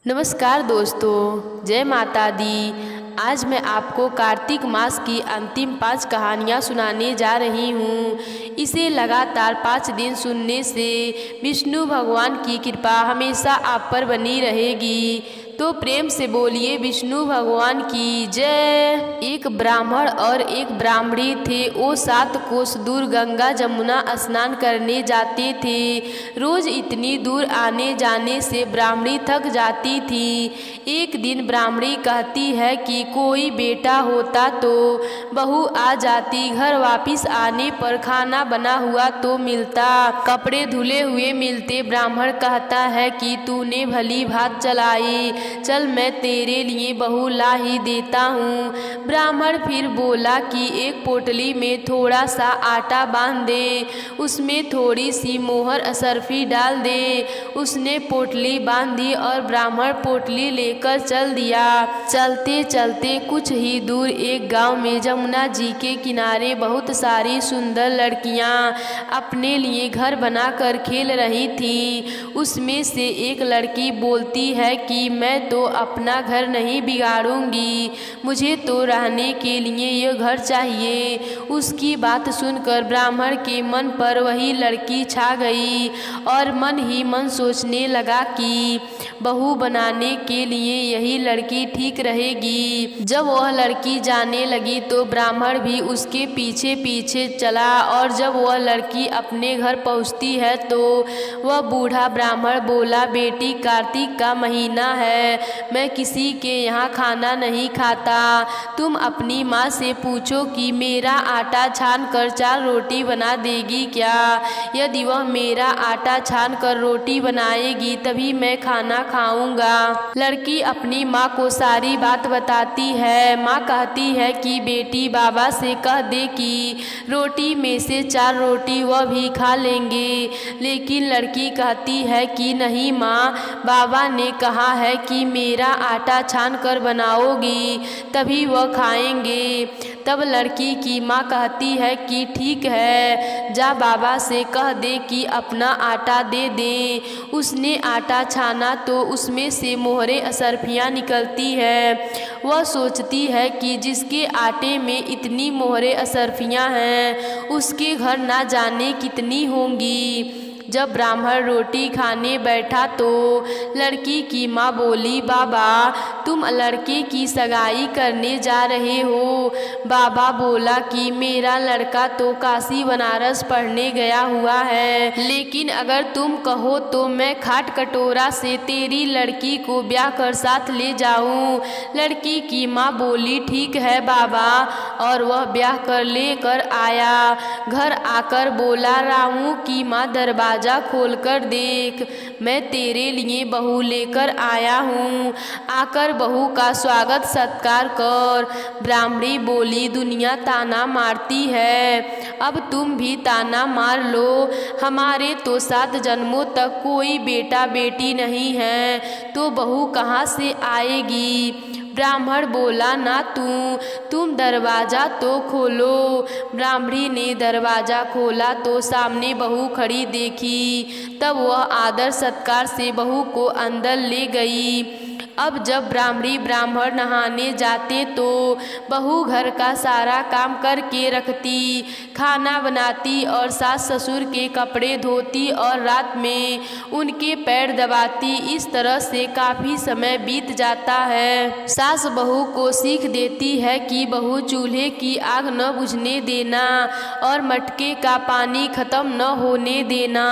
नमस्कार दोस्तों, जय माता दी। आज मैं आपको कार्तिक मास की अंतिम 5 कहानियाँ सुनाने जा रही हूँ। इसे लगातार 5 दिन सुनने से विष्णु भगवान की कृपा हमेशा आप पर बनी रहेगी। तो प्रेम से बोलिए विष्णु भगवान की जय। एक ब्राह्मण और एक ब्राह्मणी थे। वो 7 कोस दूर गंगा जमुना स्नान करने जाते थे। रोज इतनी दूर आने जाने से ब्राह्मणी थक जाती थी। एक दिन ब्राह्मणी कहती है कि कोई बेटा होता तो बहू आ जाती, घर वापिस आने पर खाना बना हुआ तो मिलता, कपड़े धुले हुए मिलते। ब्राह्मण कहता है कि तूने भली बात चलाई, चल मैं तेरे लिए बहू ला ही देता हूँ। ब्राह्मण फिर बोला कि एक पोटली में थोड़ा सा आटा बांध दे, उसमें थोड़ी सी मोहर असरफी डाल दे। उसने पोटली बांधी और ब्राह्मण पोटली लेकर चल दिया। चलते चलते कुछ ही दूर एक गांव में जमुना जी के किनारे बहुत सारी सुंदर लड़कियां अपने लिए घर बनाकर खेल रही थी। उसमें से एक लड़की बोलती है कि मैं तो अपना घर नहीं बिगाड़ूंगी, मुझे तो रहने के लिए यह घर चाहिए। उसकी बात सुनकर ब्राह्मण के मन पर वही लड़की छा गई और मन ही मन सोचने लगा कि बहू बनाने के लिए यही लड़की ठीक रहेगी। जब वह लड़की जाने लगी तो ब्राह्मण भी उसके पीछे पीछे चला और जब वह लड़की अपने घर पहुंचती है तो वह बूढ़ा ब्राह्मण बोला, बेटी कार्तिक का महीना है, मैं किसी के यहाँ खाना नहीं खाता। तुम अपनी माँ से पूछो कि मेरा आटा छान कर 4 रोटी बना देगी क्या। यदि वह मेरा आटा छान कर रोटी बनाएगी तभी मैं खाना खाऊंगा। लड़की अपनी माँ को सारी बात बताती है। माँ कहती है कि बेटी बाबा से कह दे कि रोटी में से 4 रोटी वह भी खा लेंगे। लेकिन लड़की कहती है कि नहीं माँ, बाबा ने कहा है कि मेरा आटा छान कर बनाओगी तभी वह खाएंगे। तब लड़की की माँ कहती है कि ठीक है, जा बाबा से कह दे कि अपना आटा दे दे। उसने आटा छाना तो उसमें से मोहरे असरफियाँ निकलती है। वह सोचती है कि जिसके आटे में इतनी मोहरे असरफियाँ हैं उसके घर ना जाने कितनी होंगी। जब ब्राह्मण रोटी खाने बैठा तो लड़की की माँ बोली, बाबा तुम लड़के की सगाई करने जा रहे हो। बाबा बोला कि मेरा लड़का तो काशी बनारस पढ़ने गया हुआ है, लेकिन अगर तुम कहो तो मैं खाट कटोरा से तेरी लड़की को ब्याह कर साथ ले जाऊं। लड़की की माँ बोली, ठीक है बाबा, और वह ब्याह कर लेकर आया। घर आकर बोला, रामू की माँ दरबार दरवाजा खोलकर देख, मैं तेरे लिए बहू लेकर आया हूँ, आकर बहू का स्वागत सत्कार कर। ब्राह्मणी बोली, दुनिया ताना मारती है, अब तुम भी ताना मार लो, हमारे तो 7 जन्मों तक कोई बेटा बेटी नहीं है, तो बहू कहाँ से आएगी। ब्राह्मण बोला, ना तुम दरवाज़ा तो खोलो। ब्राह्मणी ने दरवाज़ा खोला तो सामने बहू खड़ी देखी। तब वह आदर सत्कार से बहू को अंदर ले गई। अब जब ब्राह्मणी ब्राह्मण नहाने जाते तो बहू घर का सारा काम करके रखती, खाना बनाती और सास ससुर के कपड़े धोती और रात में उनके पैर दबाती। इस तरह से काफ़ी समय बीत जाता है। सास बहू को सीख देती है कि बहू चूल्हे की आग न बुझने देना और मटके का पानी खत्म न होने देना।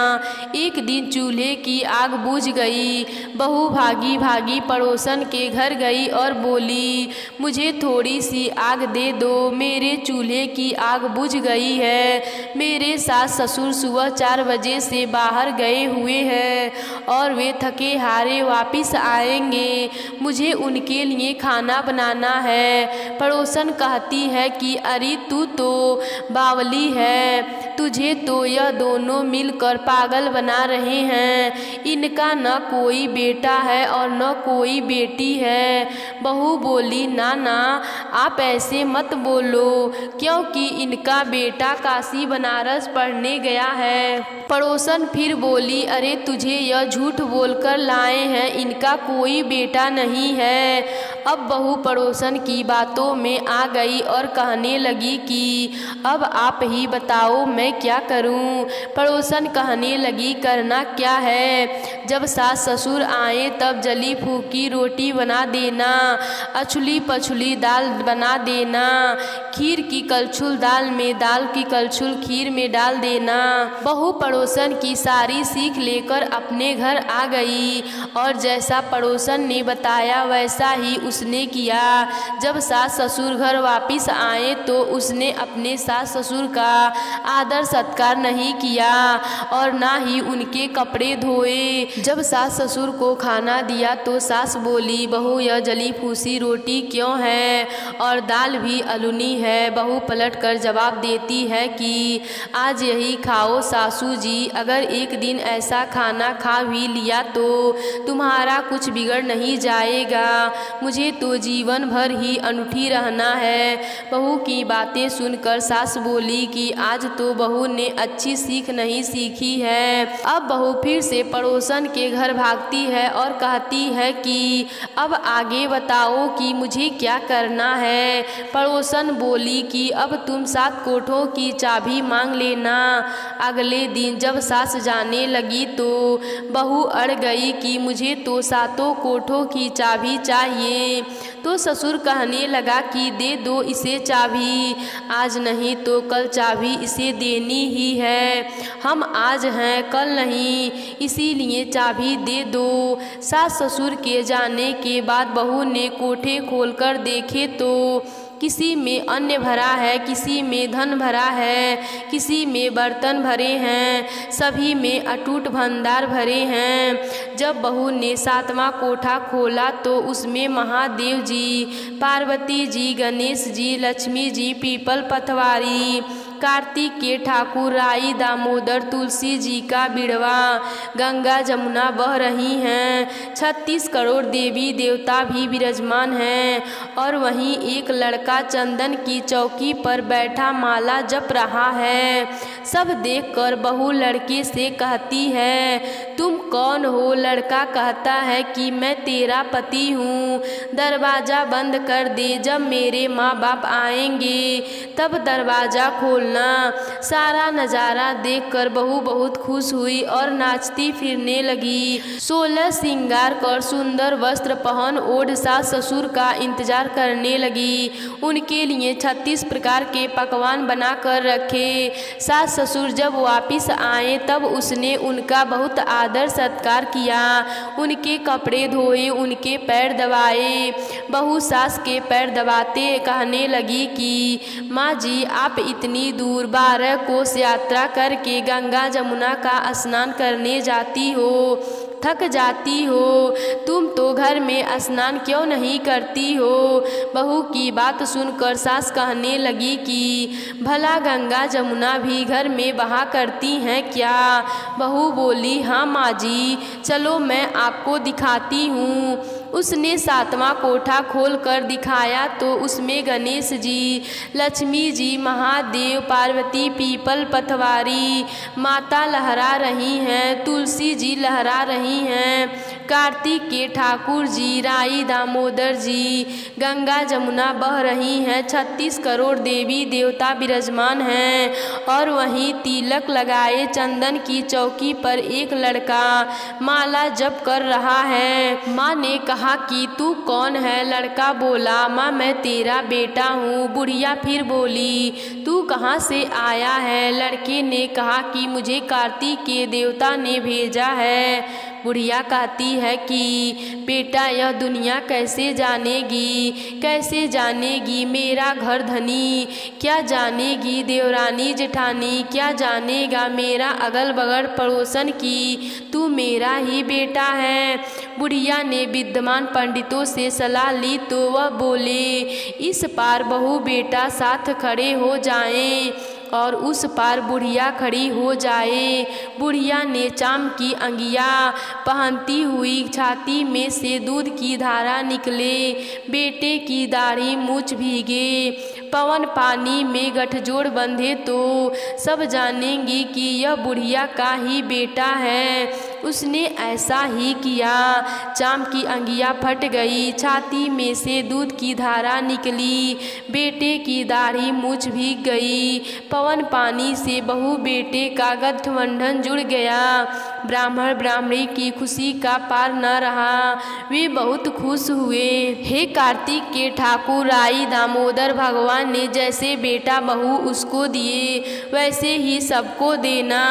एक दिन चूल्हे की आग बुझ गई। बहू भागी भागी पड़ोसन के घर गई और बोली, मुझे थोड़ी सी आग दे दो, मेरे चूल्हे की आग बुझ गई है। मेरे सास ससुर सुबह 4 बजे से बाहर गए हुए हैं और वे थके हारे वापिस आएंगे, मुझे उनके लिए खाना बनाना है। पड़ोसन कहती है कि अरे तू तो बावली है, तुझे तो यह दोनों मिलकर पागल बना रहे हैं। इनका न कोई बेटा है और न कोई बेटी है। बहू बोली, ना ना, आप ऐसे मत बोलो, क्योंकि इनका बेटा बेटा काशी बनारस पढ़ने गया है। पड़ोसन फिर बोली, अरे तुझे यह झूठ बोलकर लाए हैं, इनका कोई बेटा नहीं है। अब बहू पड़ोसन की बातों में आ गई और कहने लगी कि अब आप ही बताओ मैं क्या करूं। पड़ोसन कहने लगी, करना क्या है, जब सास ससुर आए तब जली फूकी रोटी बना देना, अछुली पछुली दाल बना देना, खीर की कलछुल दाल में, दाल की कलछुल खीर में डाल देना। बहू पड़ोसन की सारी सीख लेकर अपने घर आ गई और जैसा पड़ोसन ने बताया वैसा ही उसने किया। जब सास ससुर घर वापस आए तो उसने अपने सास ससुर का आदर सत्कार नहीं किया और ना ही उनके कपड़े धोए। जब सास ससुर को खाना दिया तो सास बोली, बहू यह जली फूसी रोटी क्यों है और दाल भी अलूनी है। बहू पलट कर जवाब देती है कि आज यही खाओ सासू जी, अगर एक दिन ऐसा खाना खा भी लिया तो तुम्हारा कुछ बिगड़ नहीं जाएगा, मुझे तो जीवन भर ही अनूठी रहना है। बहू की बातें सुनकर सास बोली कि आज तो बहू ने अच्छी सीख नहीं सीखी है। अब बहू फिर से पड़ोसन के घर भागती है और कहती है कि अब आगे बताओ कि मुझे क्या करना है। पड़ोसन बोली कि अब तुम 7 कोठों की चाबी मांग लेना। अगले दिन जब सास जाने लगी तो बहू अड़ गई कि मुझे तो 7 कोठों की चाबी चाहिए। तो ससुर कहने लगा कि दे दो इसे चाबी, आज नहीं तो कल चाबी इसे देनी ही है, हम आज हैं कल नहीं, इसीलिए चाबी दे दो। सास ससुर के जाने के बाद बहू ने कोठे खोलकर देखे तो किसी में अन्न भरा है, किसी में धन भरा है, किसी में बर्तन भरे हैं, सभी में अटूट भंडार भरे हैं। जब बहू ने 7वां कोठा खोला तो उसमें महादेव जी, पार्वती जी, गणेश जी, लक्ष्मी जी, पीपल पथवारी, कार्तिक के ठाकुर, राई, दामोदर, तुलसी जी का बिड़वा, गंगा जमुना बह रही हैं, 36 करोड़ देवी देवता भी विराजमान हैं और वहीं एक लड़का चंदन की चौकी पर बैठा माला जप रहा है। सब देखकर बहू लड़के से कहती है, तुम कौन हो? लड़का कहता है कि मैं तेरा पति हूँ, दरवाज़ा बंद कर दे, जब मेरे माँ बाप आएंगे तब दरवाज़ा खोलना। सारा नज़ारा देखकर बहू बहुत खुश हुई और नाचती फिरने लगी। 16 श्रृंगार कर सुंदर वस्त्र पहन ओढ़ सास ससुर का इंतजार करने लगी। उनके लिए 36 प्रकार के पकवान बनाकर रखे। सास ससुर जब वापस आए तब उसने उनका बहुत आदर सत्कार किया, उनके कपड़े धोए, उनके पैर दबाए। बहू सास के पैर दबाते कहने लगी कि माँ जी आप इतनी दूर 12 कोस यात्रा करके गंगा जमुना का स्नान करने जाती हो, थक जाती हो, तुम तो घर में स्नान क्यों नहीं करती हो? बहू की बात सुनकर सास कहने लगी कि भला गंगा जमुना भी घर में बहा करती हैं क्या? बहू बोली, हाँ माँ जी, चलो मैं आपको दिखाती हूँ। उसने 7वां कोठा खोल कर दिखाया तो उसमें गणेश जी, लक्ष्मी जी, महादेव, पार्वती, पीपल पथवारी, माता लहरा रही हैं, तुलसी जी लहरा रही हैं, कार्तिक के ठाकुर जी, राई, दामोदर जी, गंगा जमुना बह रही हैं, 36 करोड़ देवी देवता विराजमान हैं और वहीं तिलक लगाए चंदन की चौकी पर एक लड़का माला जप कर रहा है। माँ ने कहा कि तू कौन है? लड़का बोला, माँ मैं तेरा बेटा हूँ। बुढ़िया फिर बोली, तू कहाँ से आया है? लड़के ने कहा कि मुझे कार्तिक के देवता ने भेजा है। बुढ़िया कहती है कि बेटा यह दुनिया कैसे जानेगी, कैसे जानेगी मेरा घर धनी, क्या जानेगी देवरानी जेठानी, क्या जानेगा मेरा अगल बगल पड़ोसन की तू मेरा ही बेटा है। बुढ़िया ने विद्वान पंडितों से सलाह ली तो वह बोले, इस पार बहू बेटा साथ खड़े हो जाएं और उस पार बुढ़िया खड़ी हो जाए। बुढ़िया ने चाम की अंगिया पहनती हुई छाती में से दूध की धारा निकले। बेटे की दाढ़ी मूछ भीगे, पवन पानी में गठजोड़ बंधे तो सब जानेंगे कि यह बुढ़िया का ही बेटा है। उसने ऐसा ही किया। चाम की अंगिया फट गई, छाती में से दूध की धारा निकली, बेटे की दाढ़ी मूछ भीग गई। पवन पानी से बहू बेटे का गठबंधन जुड़ गया। ब्राह्मण ब्राह्मणी की खुशी का पार न रहा, वे बहुत खुश हुए। हे कार्तिक के ठाकुर राई दामोदर, भगवान ने जैसे बेटा बहू उसको दिए वैसे ही सबको देना।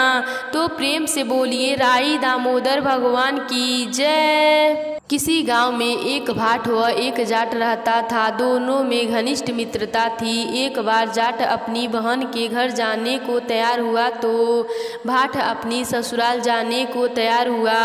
तो प्रेम से बोलिए राई दामोदर भगवान की जय। किसी गांव में एक भाट व एक जाट रहता था। दोनों में घनिष्ठ मित्रता थी। एक बार जाट अपनी बहन के घर जाने को तैयार हुआ तो भाट अपनी ससुराल जाने को तैयार हुआ।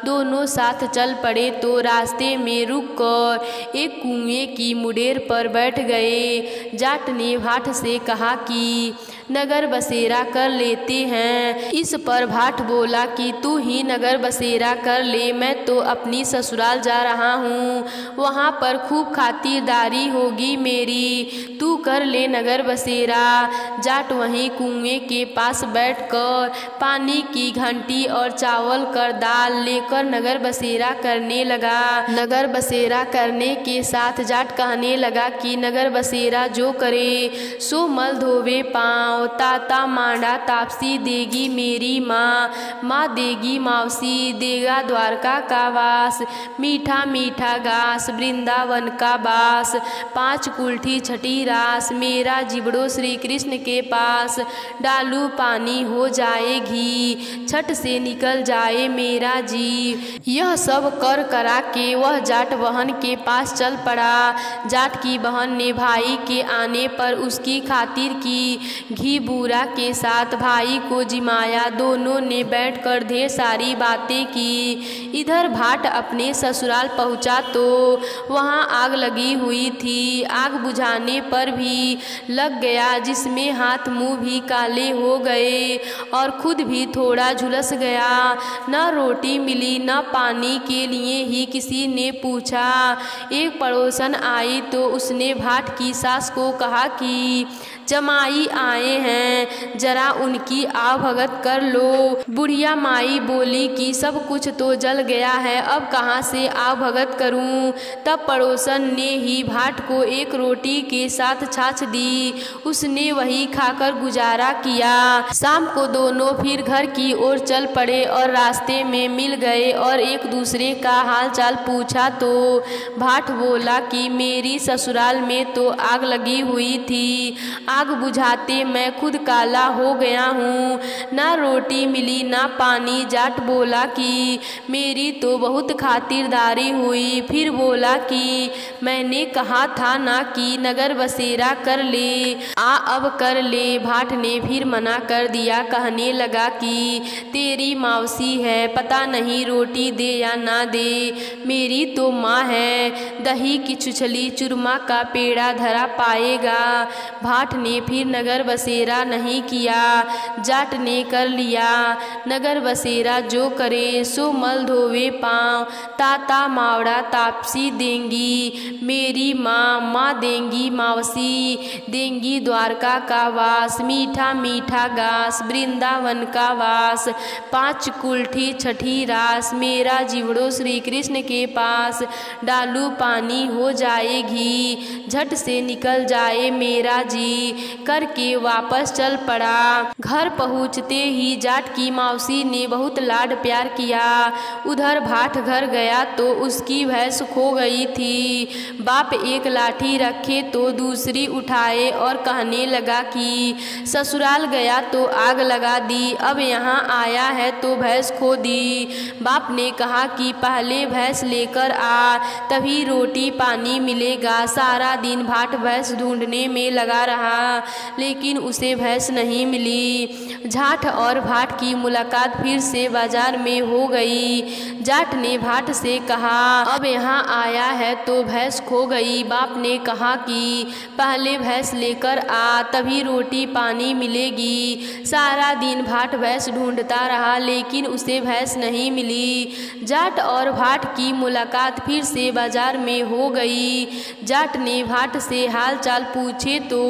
दोनों साथ चल पड़े तो रास्ते में रुककर एक कुएं की मुडेर पर बैठ गए। जाट ने भाट से कहा कि नगर बसेरा कर लेते हैं। इस पर भाट बोला कि तू ही नगर बसेरा कर ले, मैं तो अपनी ससुराल जा रहा हूँ, वहाँ पर खूब खातिरदारी होगी मेरी, तू कर ले नगर बसेरा। जाट वहीं कुएं के पास बैठकर पानी की घंटी और चावल कर दाल लेकर नगर बसेरा करने लगा। नगर बसेरा करने के साथ जाट कहने लगा कि नगर बसेरा जो करे सो मल धोवे पाँव, ताता मांडा तापसी देगी मेरी माँ, माँ देगी मावसी, देगा द्वारका का वास, मीठा मीठा घास वृंदावन का बास, 5 कुल्ठी छठी रास, मेरा जिबड़ो श्री कृष्ण के पास, डालू पानी हो जाए घी, छठ से निकल जाए मेरा जी। यह सब कर करा के वह जाट बहन के पास चल पड़ा। जाट की बहन ने भाई के आने पर उसकी खातिर की घी बूरा के साथ भाई को जिमाया। दोनों ने बैठकर ढेर सारी बातें की। इधर भाट अपने ससुराल पहुंचा तो वहां आग लगी हुई थी। आग बुझाने पर भी लग गया, जिसमें हाथ मुंह भी काले हो गए और खुद भी थोड़ा झुलस गया। न रोटी मिली न पानी के लिए ही किसी ने पूछा। एक पड़ोसन आई तो उसने भाट की सास को कहा कि जमाई आए हैं, जरा उनकी आवभगत कर लो। बुढ़िया माई बोली कि सब कुछ तो जल गया है, अब कहाँ से आवभगत करूं। तब पड़ोसन ने ही भाट को एक रोटी के साथ छाछ दी। उसने वही खाकर गुजारा किया। शाम को दोनों फिर घर की ओर चल पड़े और रास्ते में मिल गए और एक दूसरे का हाल चाल पूछा तो भाट बोला कि मेरी ससुराल में तो आग लगी हुई थी, आग बुझाते मैं खुद काला हो गया हूँ, ना रोटी मिली ना पानी। जाट बोला कि मेरी तो बहुत खातिरदारी हुई। फिर बोला कि मैंने कहा था ना कि नगर बसेरा कर ले, अब कर ले। भाट ने फिर मना कर दिया, कहने लगा कि तेरी मावसी है, पता नहीं रोटी दे या ना दे, मेरी तो माँ है, दही की छुछली चूरमा का पेड़ा धरा पाएगा। भाट ने फिर नगर बसेरा नहीं किया, जाट ने कर लिया। नगर बसेरा जो करे सो मल धोवे पाँव, ताता मावड़ा तापसी देंगी मेरी माँ, माँ देंगी मावसी, देंगी द्वारका का वास, मीठा मीठा घास वृंदावन का वास, 5 कुल्ठी छठी रास, मेरा जिवड़ो श्री कृष्ण के पास, डालू पानी हो जाए घी, झट से निकल जाए मेरा जी। करके वापस चल पड़ा। घर पहुँचते ही जाट की मौसी ने बहुत लाड प्यार किया। उधर भाट घर गया तो उसकी भैंस खो गई थी। बाप एक लाठी रखे तो दूसरी उठाए और कहने लगा कि ससुराल गया तो आग लगा दी, अब यहाँ आया है तो भैंस खो दी। बाप ने कहा कि पहले भैंस लेकर आ, तभी रोटी पानी मिलेगा। सारा दिन भाट भैंस ढूंढने में लगा रहा, लेकिन उसे भैंस नहीं मिली। जाट और भाट की मुलाकात फिर से बाजार में हो गई। जाट ने भाट से कहा, अब यहाँ आया है तो भैंस भैंस खो गई। बाप ने कहा कि पहले भैंस लेकर आ, तभी रोटी पानी मिलेगी। सारा दिन भाट भैंस ढूंढता रहा, लेकिन उसे भैंस नहीं मिली। जाट और भाट की मुलाकात फिर से बाजार में हो गई। जाट ने भाट से हाल चाल पूछे तो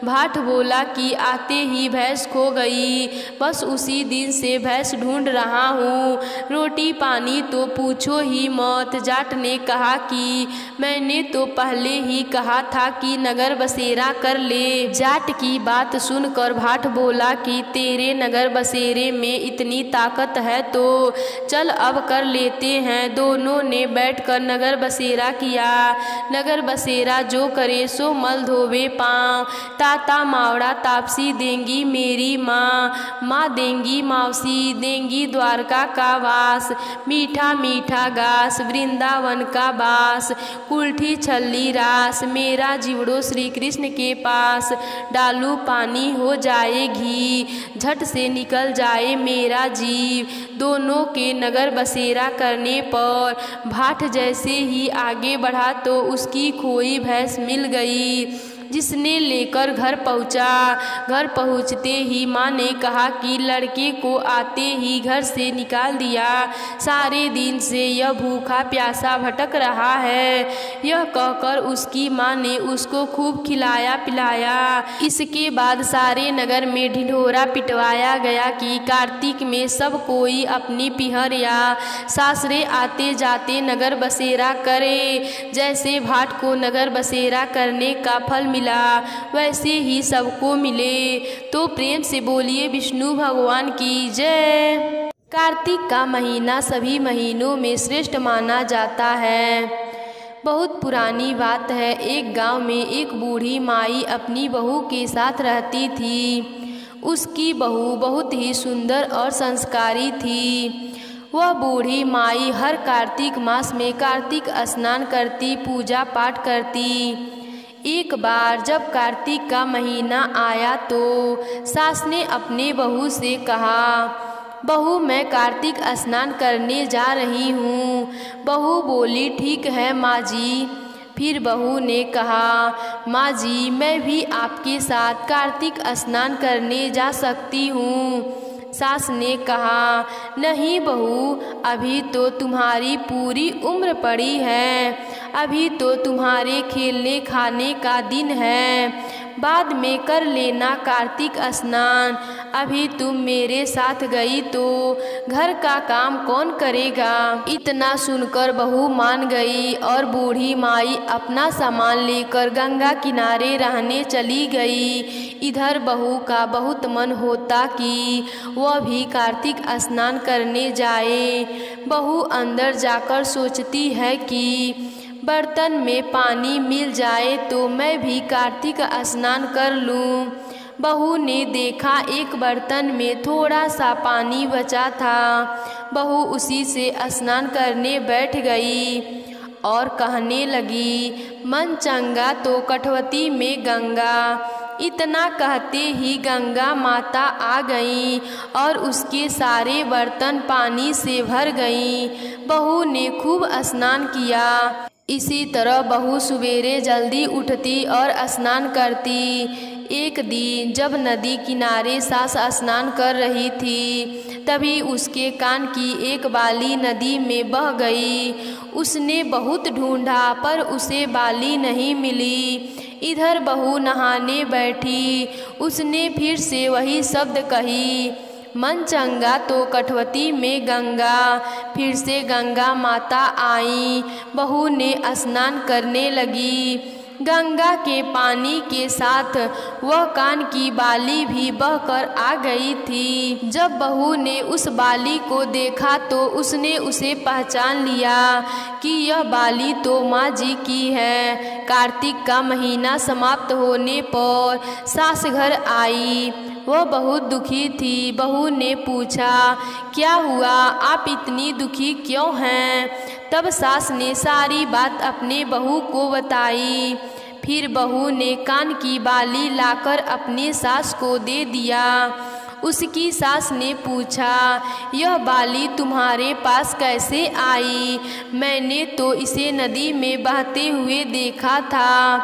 भाट बोला कि आते ही भैंस खो गई, बस उसी दिन से भैंस ढूंढ रहा हूँ, रोटी पानी तो पूछो ही मत। जाट ने कहा कि मैंने तो पहले ही कहा था कि नगर बसेरा कर ले। जाट की बात सुनकर भाट बोला कि तेरे नगर बसेरे में इतनी ताकत है तो चल अब कर लेते हैं। दोनों ने बैठकर नगर बसेरा किया। नगर बसेरा जो करे सो मल धोवे पाँव। ताता मावड़ा तापसी देंगी मेरी माँ देंगी मावसी, देंगी द्वारका का वास, मीठा मीठा घास वृंदावन का बास, कुल्ठी छल्ली रास, मेरा जीवड़ो श्री कृष्ण के पास। डालू पानी हो जाए घी, झट से निकल जाए मेरा जीव। दोनों के नगर बसेरा करने पर भाट जैसे ही आगे बढ़ा तो उसकी खोई भैंस मिल गई, जिसने लेकर घर पहुंचा। घर पहुंचते ही माँ ने कहा कि लड़के को आते ही घर से निकाल दिया, सारे दिन से यह भूखा प्यासा भटक रहा है। यह कहकर उसकी माँ ने उसको खूब खिलाया पिलाया। इसके बाद सारे नगर में ढिढोरा पिटवाया गया कि कार्तिक में सब कोई अपनी पिहर या सासरे आते जाते नगर बसेरा करे। जैसे भाट को नगर बसेरा करने का फल मिला वैसे ही सबको मिले। तो प्रेम से बोलिए विष्णु भगवान की जय। कार्तिक का महीना सभी महीनों में श्रेष्ठ माना जाता है। बहुत पुरानी बात है, एक गांव में एक बूढ़ी माई अपनी बहू के साथ रहती थी। उसकी बहू बहुत ही सुंदर और संस्कारी थी। वह बूढ़ी माई हर कार्तिक मास में कार्तिक स्नान करती, पूजा पाठ करती। एक बार जब कार्तिक का महीना आया तो सास ने अपने बहू से कहा, बहू मैं कार्तिक स्नान करने जा रही हूँ। बहू बोली ठीक है माँ जी। फिर बहू ने कहा, माँ जी मैं भी आपके साथ कार्तिक स्नान करने जा सकती हूँ। सास ने कहा, नहीं बहू, अभी तो तुम्हारी पूरी उम्र पड़ी है, अभी तो तुम्हारे खेलने खाने का दिन है, बाद में कर लेना कार्तिक स्नान। अभी तुम मेरे साथ गई तो घर का काम कौन करेगा। इतना सुनकर बहू मान गई और बूढ़ी माई अपना सामान लेकर गंगा किनारे रहने चली गई। इधर बहू का बहुत मन होता कि वह भी कार्तिक स्नान करने जाए। बहू अंदर जाकर सोचती है कि बर्तन में पानी मिल जाए तो मैं भी कार्तिक स्नान कर लूं। बहू ने देखा एक बर्तन में थोड़ा सा पानी बचा था। बहू उसी से स्नान करने बैठ गई और कहने लगी, मन चंगा तो कठवती में गंगा। इतना कहते ही गंगा माता आ गईं और उसके सारे बर्तन पानी से भर गईं। बहू ने खूब स्नान किया। इसी तरह बहू सवेरे जल्दी उठती और स्नान करती। एक दिन जब नदी किनारे सास स्नान कर रही थी तभी उसके कान की एक बाली नदी में बह गई। उसने बहुत ढूंढा पर उसे बाली नहीं मिली। इधर बहू नहाने बैठी, उसने फिर से वही शब्द कही, मन चंगा तो कठवती में गंगा। फिर से गंगा माता आई। बहू ने स्नान करने लगी। गंगा के पानी के साथ वह कान की बाली भी बहकर आ गई थी। जब बहू ने उस बाली को देखा तो उसने उसे पहचान लिया कि यह बाली तो माँ जी की है। कार्तिक का महीना समाप्त होने पर सास घर आई। वह बहुत दुखी थी। बहू ने पूछा, क्या हुआ, आप इतनी दुखी क्यों हैं? तब सास ने सारी बात अपने बहू को बताई। फिर बहू ने कान की बाली लाकर अपनी सास को दे दिया। उसकी सास ने पूछा, यह बाली तुम्हारे पास कैसे आई? मैंने तो इसे नदी में बहते हुए देखा था।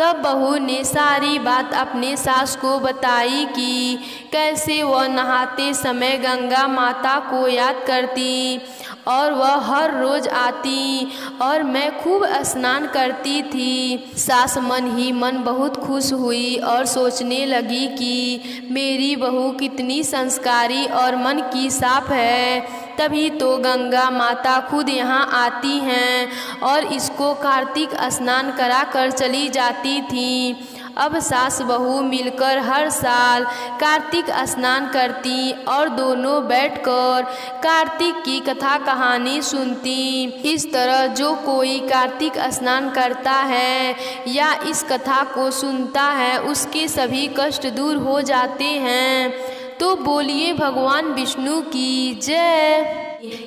तब बहू ने सारी बात अपने सास को बताई कि कैसे वह नहाते समय गंगा माता को याद करती और वह हर रोज आती और मैं खूब स्नान करती थी। सास मन ही मन बहुत खुश हुई और सोचने लगी कि मेरी बहू कितनी संस्कारी और मन की साफ है, तभी तो गंगा माता खुद यहाँ आती हैं और इसको कार्तिक स्नान करा कर चली जाती थी। अब सास बहू मिलकर हर साल कार्तिक स्नान करती और दोनों बैठकर कार्तिक की कथा कहानी सुनती। इस तरह जो कोई कार्तिक स्नान करता है या इस कथा को सुनता है उसके सभी कष्ट दूर हो जाते हैं। तो बोलिए भगवान विष्णु की जय।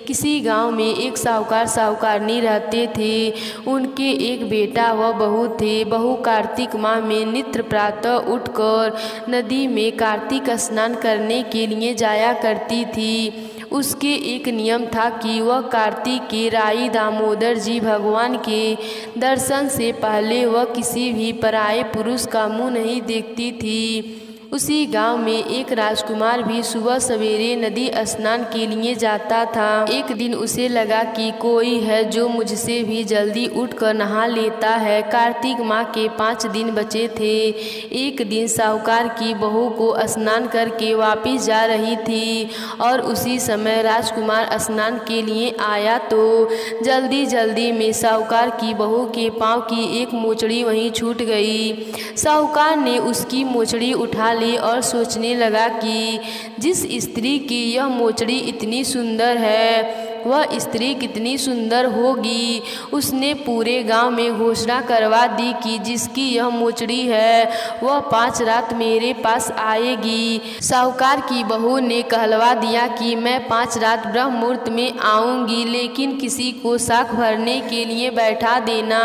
किसी गांव में एक साहूकार साहूकारनी रहते थे। उनके एक बेटा व बहू थे। बहू कार्तिक माह में नित्य प्रातः उठकर नदी में कार्तिक स्नान करने के लिए जाया करती थी। उसके एक नियम था कि वह कार्तिक के राई दामोदर जी भगवान के दर्शन से पहले वह किसी भी पराये पुरुष का मुँह नहीं देखती थी। उसी गांव में एक राजकुमार भी सुबह सवेरे नदी स्नान के लिए जाता था। एक दिन उसे लगा कि कोई है जो मुझसे भी जल्दी उठकर नहा लेता है। कार्तिक माह के 5 दिन बचे थे। एक दिन साहूकार की बहू को स्नान करके वापस जा रही थी और उसी समय राजकुमार स्नान के लिए आया तो जल्दी जल्दी में साहूकार की बहू के पाँव की एक मोचड़ी वहीं छूट गई। साहूकार ने उसकी मोचड़ी उठा ली और सोचने लगा कि जिस स्त्री की यह मोचड़ी इतनी सुंदर है वह स्त्री कितनी सुंदर होगी। उसने पूरे गांव में घोषणा करवा दी कि जिसकी यह मोचड़ी है वह 5 रात मेरे पास आएगी। साहूकार की बहू ने कहलवा दिया कि मैं 5 रात ब्रह्म मुहूर्त में आऊंगी, लेकिन किसी को साख भरने के लिए बैठा देना।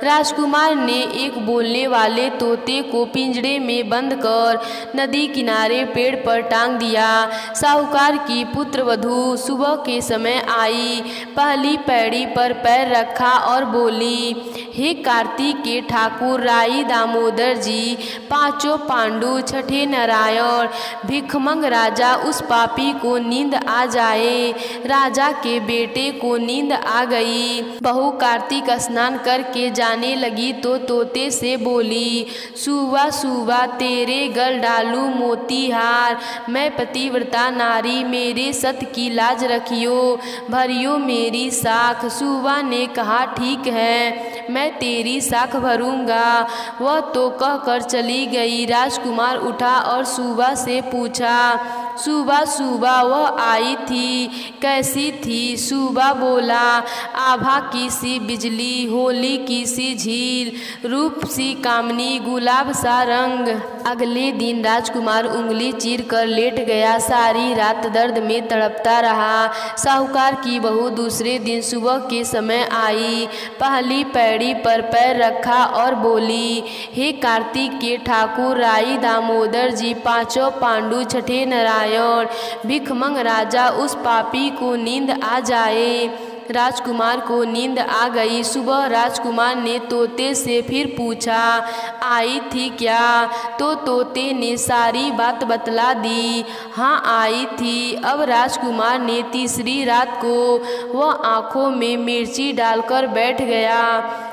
राजकुमार ने एक बोलने वाले तोते को पिंजरे में बंद कर नदी किनारे पेड़ पर टांग दिया। साहूकार की पुत्र वधू सुबह के समय आई, पहली पैड़ी पर पैर रखा और बोली, हे कार्तिक के ठाकुर राई दामोदर जी, 5 पांडु, छठे नारायण, भिखमंग राजा, उस पापी को नींद आ जाए। राजा के बेटे को नींद आ गई। बहू कार्तिक स्नान करके जाने लगी तो तोते से बोली, सुबह सुबह तेरे गल डालू मोतीहार, मैं पतिव्रता नारी, मेरे सत की लाज रखियो, भरियो मेरी साख। सुबह ने कहा, ठीक है, मैं तेरी साख भरूंगा। वह तो कहकर चली गई। राजकुमार उठा और सुबह से पूछा, सुबह सुबह वह आई थी, कैसी थी? सुबह बोला, आभा की सी बिजली, होली की सी झील, रूप सी कामनी, गुलाब सा रंग। अगले दिन राजकुमार उंगली चीर कर लेट गया। सारी रात दर्द में तड़पता रहा। साहूकार की बहू दूसरे दिन सुबह के समय आई, पहली पैड़ी पर पैर रखा और बोली, हे कार्तिक के ठाकुर राई दामोदर जी, 5 पांडु, छठे नारायण, भिखमंग राजा, उस पापी को नींद आ जाए। राजकुमार को नींद आ गई। सुबह राजकुमार ने तोते से फिर पूछा, आई थी क्या? तो तोते ने सारी बात बतला दी। हाँ, आई थी। अब राजकुमार ने तीसरी रात को वह आँखों में मिर्ची डालकर बैठ गया।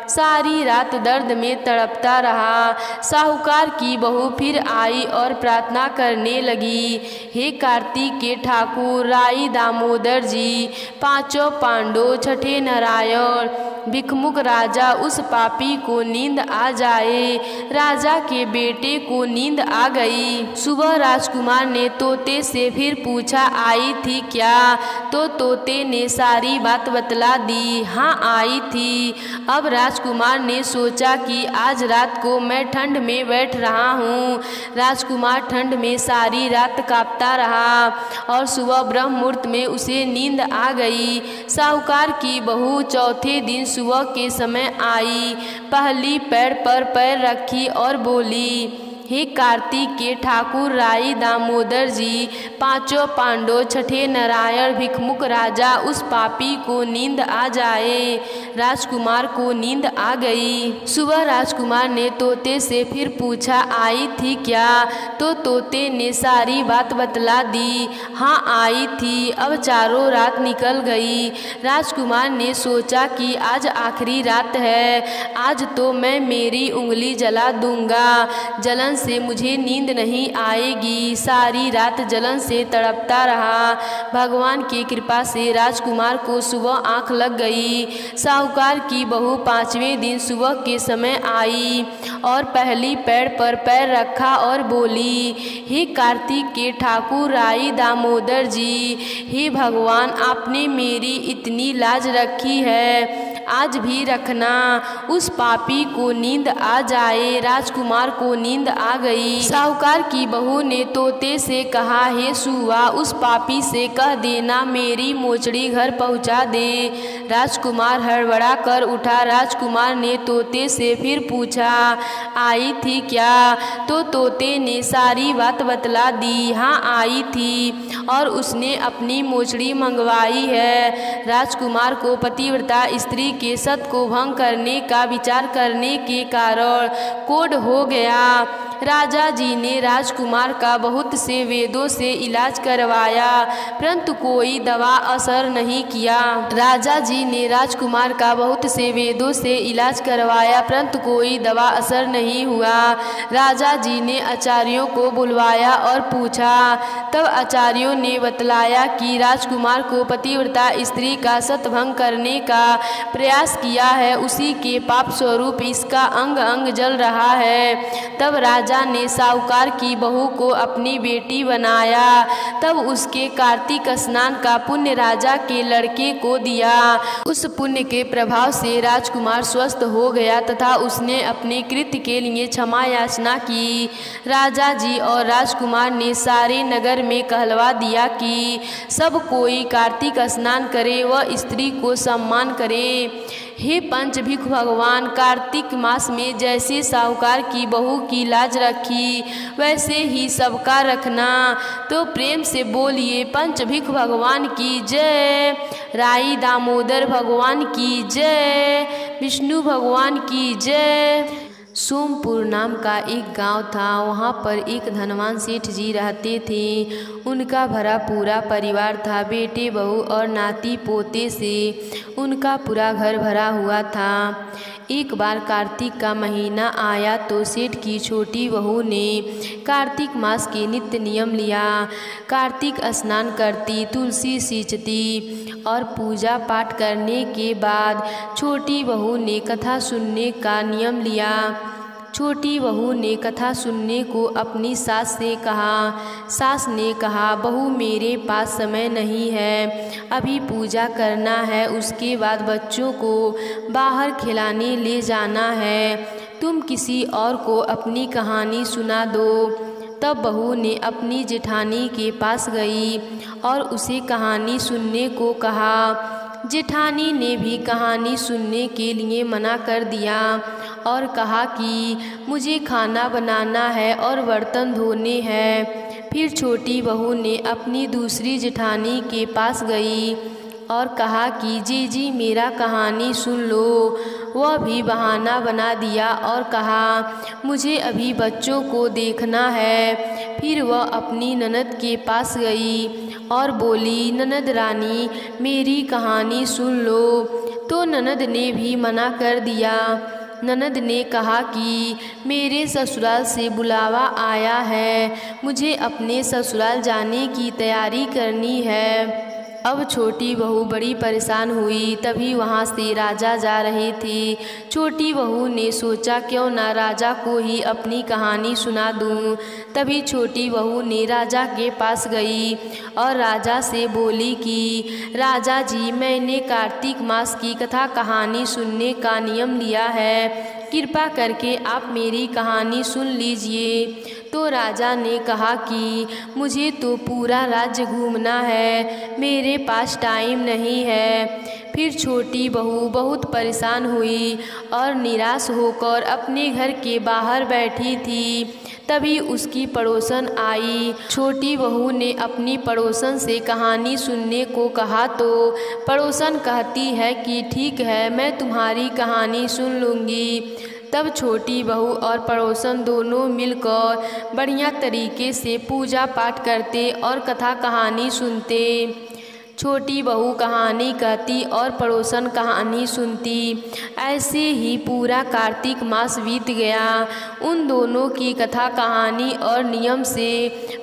सारी रात दर्द में तड़पता रहा। साहूकार की बहू फिर आई और प्रार्थना करने लगी, हे कार्तिक के ठाकुर राई दामोदर जी, 5 पांडु, छठे नारायण, भिखमुख राजा, उस पापी को नींद आ जाए। राजा के बेटे को नींद आ गई। सुबह राजकुमार ने तोते से फिर पूछा, आई थी क्या? तो तोते ने सारी बात बतला दी। हाँ, आई थी। अब राजकुमार ने सोचा कि आज रात को मैं ठंड में बैठ रहा हूँ। राजकुमार ठंड में सारी रात कांपता रहा और सुबह ब्रह्म मुहूर्त में उसे नींद आ गई। साहूकार की बहू चौथे दिन सुबह के समय आई, पहली पैर पर पैर रखी और बोली, हे कार्तिक के ठाकुर राई दामोदर जी, पांचों पांडव, छठे नारायण, भिखमुख राजा, उस पापी को नींद आ जाए। राजकुमार को नींद आ गई। सुबह राजकुमार ने तोते से फिर पूछा, आई थी क्या? तो तोते ने सारी बात बतला दी। हाँ आई थी, अब चारों रात निकल गई। राजकुमार ने सोचा कि आज आखिरी रात है, आज तो मैं मेरी उंगली जला दूंगा, जलन से मुझे नींद नहीं आएगी। सारी रात जलन से तड़पता रहा। भगवान की कृपा से राजकुमार को सुबह आंख लग गई। साहूकार की बहू 5वें दिन सुबह के समय आई और पहली पैर पर पैर रखा और बोली, हे कार्तिक के ठाकुर राई दामोदर जी, हे भगवान, आपने मेरी इतनी लाज रखी है, आज भी रखना। उस पापी को नींद आ जाए। राजकुमार को नींद आ गई। साहूकार की बहू ने तोते से कहा, हे सुआ, उस पापी से कह देना मेरी मोचड़ी घर पहुंचा दे। राजकुमार हड़बड़ा कर उठा। राजकुमार ने तोते से फिर पूछा, आई थी क्या? तो तोते ने सारी बात बतला दी। हाँ आई थी और उसने अपनी मोचड़ी मंगवाई है। राजकुमार को पतिव्रता स्त्री के सत को भंग करने का विचार करने के कारण कोढ़ हो गया। राजा जी ने राजकुमार का बहुत से वेदों से इलाज करवाया, परंतु कोई दवा असर नहीं किया। राजा जी ने राजकुमार का बहुत से वेदों से इलाज करवाया, परंतु कोई दवा असर नहीं हुआ। राजा जी ने आचार्यों को बुलवाया और पूछा। तब आचार्यों ने बतलाया कि राजकुमार को पतिव्रता स्त्री का सतभंग करने का प्रयास किया है, उसी के पाप स्वरूप इसका अंग अंग जल रहा है। तब राजा ने साहूकार की बहू को अपनी बेटी बनाया। तब उसके कार्तिक स्नान का पुण्य राजा के लड़के को दिया। उस पुण्य के प्रभाव से राजकुमार स्वस्थ हो गया तथा उसने अपने कृत्य के लिए क्षमा याचना की। राजा जी और राजकुमार ने सारे नगर में कहलवा दिया कि सब कोई कार्तिक स्नान करे व स्त्री को सम्मान करे। हे पंचभिख भगवान, कार्तिक मास में जैसे साहूकार की बहू की लाज रखी वैसे ही सबका रखना। तो प्रेम से बोलिए, पंचभिख भगवान की जय, राई दामोदर भगवान की जय, विष्णु भगवान की जय। सोमपुर नाम का एक गांव था। वहां पर एक धनवान सेठ जी रहते थे। उनका भरा पूरा परिवार था। बेटे, बहू और नाती पोते से उनका पूरा घर भरा हुआ था। एक बार कार्तिक का महीना आया तो सेठ की छोटी बहू ने कार्तिक मास के नित्य नियम लिया। कार्तिक स्नान करती, तुलसी सींचती और पूजा पाठ करने के बाद छोटी बहू ने कथा सुनने का नियम लिया। छोटी बहू ने कथा सुनने को अपनी सास से कहा। सास ने कहा, बहू मेरे पास समय नहीं है, अभी पूजा करना है, उसके बाद बच्चों को बाहर खिलाने ले जाना है, तुम किसी और को अपनी कहानी सुना दो। तब बहू ने अपनी जेठानी के पास गई और उसे कहानी सुनने को कहा। जेठानी ने भी कहानी सुनने के लिए मना कर दिया और कहा कि मुझे खाना बनाना है और बर्तन धोने हैं। फिर छोटी बहू ने अपनी दूसरी जेठानी के पास गई और कहा कि जी मेरा कहानी सुन लो। वह भी बहाना बना दिया और कहा, मुझे अभी बच्चों को देखना है। फिर वह अपनी ननद के पास गई और बोली, ननद रानी मेरी कहानी सुन लो। तो ननद ने भी मना कर दिया। ननद ने कहा कि मेरे ससुराल से बुलावा आया है, मुझे अपने ससुराल जाने की तैयारी करनी है। अब छोटी बहू बड़ी परेशान हुई। तभी वहाँ से राजा जा रहे थे। छोटी बहू ने सोचा क्यों ना राजा को ही अपनी कहानी सुना दूँ। तभी छोटी बहू ने राजा के पास गई और राजा से बोली कि राजा जी, मैंने कार्तिक मास की कथा कहानी सुनने का नियम लिया है, कृपा करके आप मेरी कहानी सुन लीजिए। तो राजा ने कहा कि मुझे तो पूरा राज्य घूमना है, मेरे पास टाइम नहीं है। फिर छोटी बहू बहुत परेशान हुई और निराश होकर अपने घर के बाहर बैठी थी। तभी उसकी पड़ोसन आई। छोटी बहू ने अपनी पड़ोसन से कहानी सुनने को कहा तो पड़ोसन कहती है कि ठीक है, मैं तुम्हारी कहानी सुन लूँगी। तब छोटी बहू और पड़ोसन दोनों मिलकर बढ़िया तरीके से पूजा पाठ करते और कथा कहानी सुनते। छोटी बहू कहानी कहती और पड़ोसन कहानी सुनती। ऐसे ही पूरा कार्तिक मास बीत गया। उन दोनों की कथा कहानी और नियम से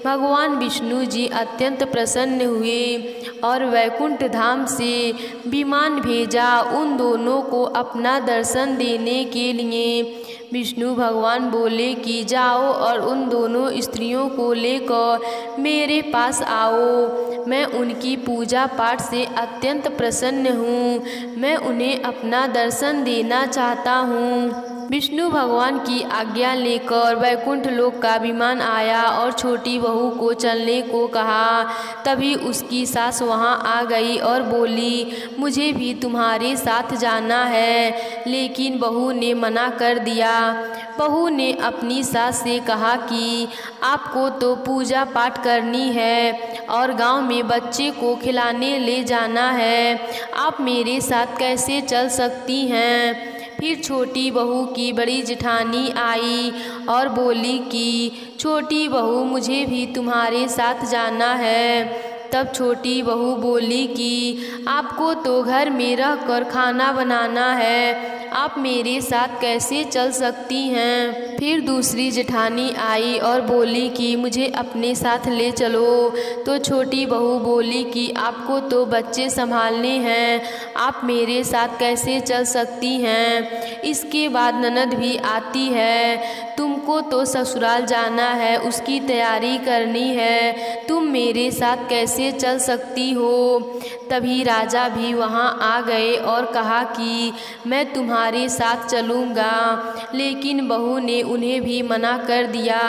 भगवान विष्णु जी अत्यंत प्रसन्न हुए और वैकुंठ धाम से विमान भेजा उन दोनों को अपना दर्शन देने के लिए। विष्णु भगवान बोले कि जाओ और उन दोनों स्त्रियों को लेकर मेरे पास आओ। मैं उनकी पूजा पाठ से अत्यंत प्रसन्न हूँ, मैं उन्हें अपना दर्शन देना चाहता हूँ। विष्णु भगवान की आज्ञा लेकर वैकुंठ लोक का विमान आया और छोटी बहू को चलने को कहा। तभी उसकी सास वहां आ गई और बोली, मुझे भी तुम्हारे साथ जाना है, लेकिन बहू ने मना कर दिया। बहू ने अपनी सास से कहा कि आपको तो पूजा पाठ करनी है और गांव में बच्चे को खिलाने ले जाना है, आप मेरे साथ कैसे चल सकती हैं। फिर छोटी बहू की बड़ी जेठानी आई और बोली कि छोटी बहू, मुझे भी तुम्हारे साथ जाना है। तब छोटी बहू बोली कि आपको तो घर में रहकर खाना बनाना है, आप मेरे साथ कैसे चल सकती हैं। फिर दूसरी जेठानी आई और बोली कि मुझे अपने साथ ले चलो। तो छोटी बहू बोली कि आपको तो बच्चे संभालने हैं, आप मेरे साथ कैसे चल सकती हैं। इसके बाद ननद भी आती है, तुमको तो ससुराल जाना है, उसकी तैयारी करनी है, तुम मेरे साथ कैसे चल सकती हो। तभी राजा भी वहां आ गए और कहा कि मैं तुम्हारे साथ चलूँगा, लेकिन बहू ने उन्हें भी मना कर दिया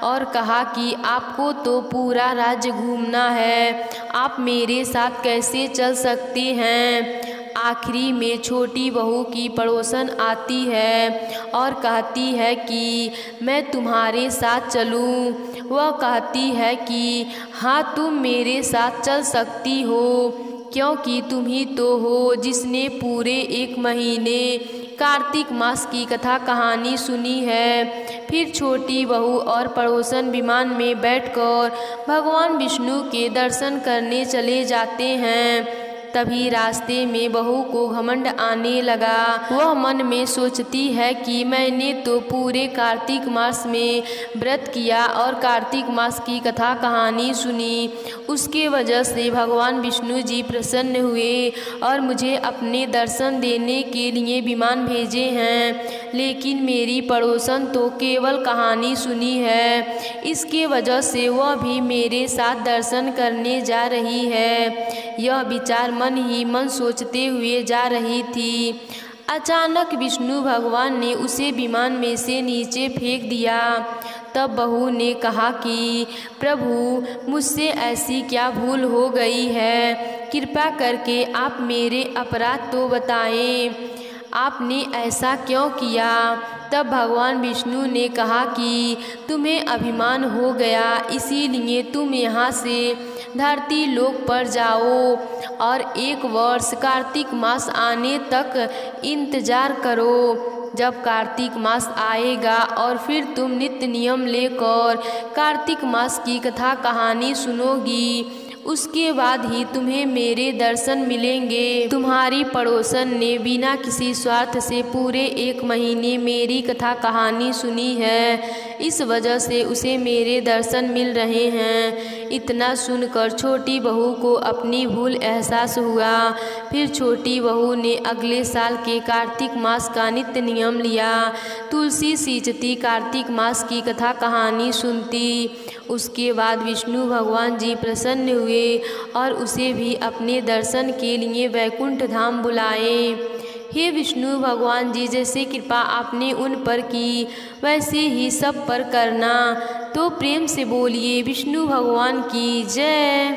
और कहा कि आपको तो पूरा राज्य घूमना है, आप मेरे साथ कैसे चल सकते हैं। आखिरी में छोटी बहू की पड़ोसन आती है और कहती है कि मैं तुम्हारे साथ चलूं। वह कहती है कि हाँ, तुम मेरे साथ चल सकती हो, क्योंकि तुम ही तो हो जिसने पूरे 1 महीने कार्तिक मास की कथा कहानी सुनी है। फिर छोटी बहू और पड़ोसन विमान में बैठकर भगवान विष्णु के दर्शन करने चले जाते हैं। तभी रास्ते में बहू को घमंड आने लगा। वह मन में सोचती है कि मैंने तो पूरे कार्तिक मास में व्रत किया और कार्तिक मास की कथा कहानी सुनी, उसके वजह से भगवान विष्णु जी प्रसन्न हुए और मुझे अपने दर्शन देने के लिए विमान भेजे हैं। लेकिन मेरी पड़ोसन तो केवल कहानी सुनी है, इसके वजह से वह भी मेरे साथ दर्शन करने जा रही है। यह विचार मन ही मन सोचते हुए जा रही थी। अचानक विष्णु भगवान ने उसे विमान में से नीचे फेंक दिया। तब बहू ने कहा कि प्रभु, मुझसे ऐसी क्या भूल हो गई है, कृपा करके आप मेरे अपराध तो बताएं, आपने ऐसा क्यों किया। तब भगवान विष्णु ने कहा कि तुम्हें अभिमान हो गया, इसीलिए तुम यहाँ से धरती लोक पर जाओ और 1 वर्ष कार्तिक मास आने तक इंतजार करो। जब कार्तिक मास आएगा और फिर तुम नित्य नियम लेकर कार्तिक मास की कथा कहानी सुनोगी, उसके बाद ही तुम्हें मेरे दर्शन मिलेंगे। तुम्हारी पड़ोसन ने बिना किसी स्वार्थ से पूरे 1 महीने मेरी कथा कहानी सुनी है, इस वजह से उसे मेरे दर्शन मिल रहे हैं। इतना सुनकर छोटी बहू को अपनी भूल एहसास हुआ। फिर छोटी बहू ने अगले साल के कार्तिक मास का नित्य नियम लिया। तुलसी सींचती, कार्तिक मास की कथा कहानी सुनती। उसके बाद विष्णु भगवान जी प्रसन्न हुए और उसे भी अपने दर्शन के लिए वैकुंठ धाम बुलाए। हे विष्णु भगवान जी, जैसे कृपा आपने उन पर की वैसे ही सब पर करना। तो प्रेम से बोलिए विष्णु भगवान की जय।